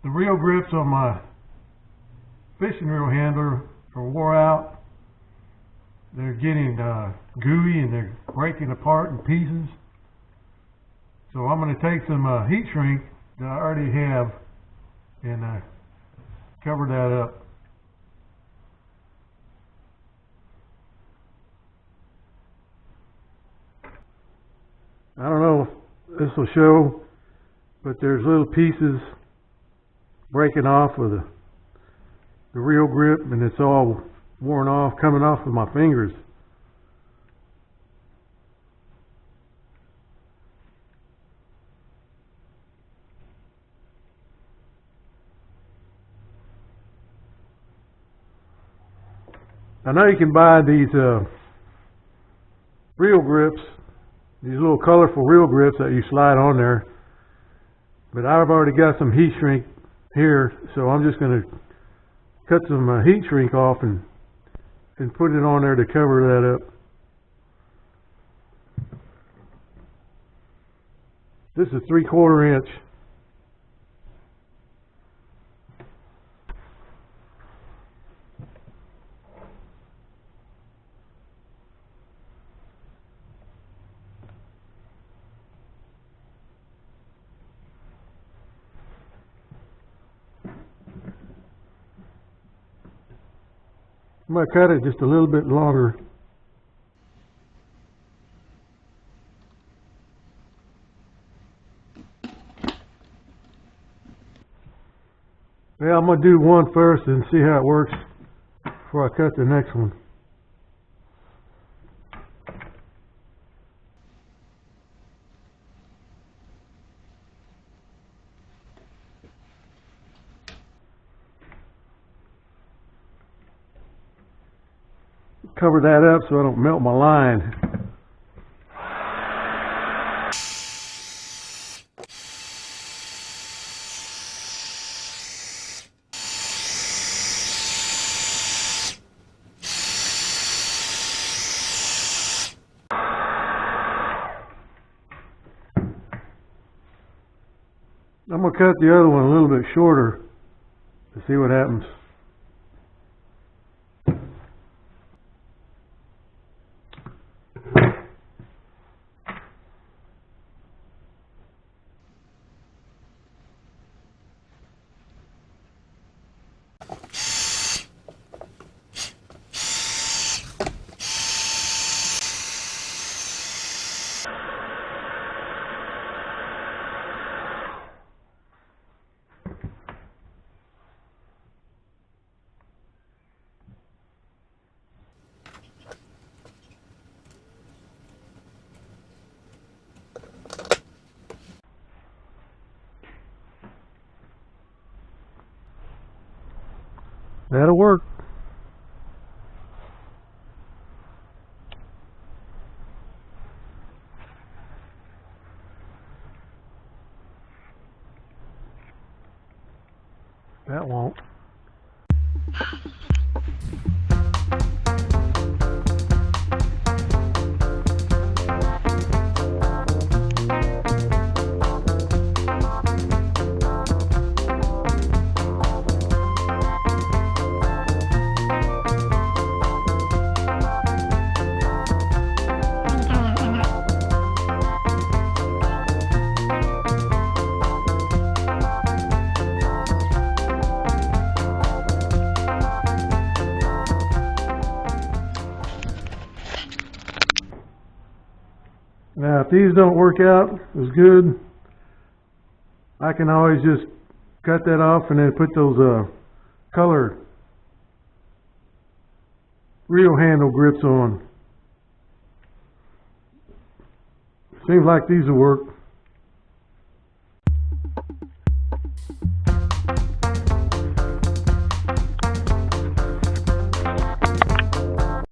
The reel grips on my fishing reel handler are wore out. They're getting gooey and they're breaking apart in pieces. So I'm going to take some heat shrink that I already have and cover that up. I don't know if this will show, but there's little pieces breaking off of the reel grip, and it's all worn off, coming off with my fingers. I know you can buy these reel grips, these little colorful reel grips that you slide on there, but I've already got some heat shrink here, so I'm just going to cut some heat shrink off and put it on there to cover that up. This is 3/4 inch. I'm going to cut it just a little bit longer. Yeah, I'm going to do one first and see how it works before I cut the next one. Cover that up so I don't melt my line. I'm going to cut the other one a little bit shorter to see what happens. That'll work. That won't. Now, if these don't work out as good, I can always just cut that off and then put those color reel handle grips on. Seems like these will work.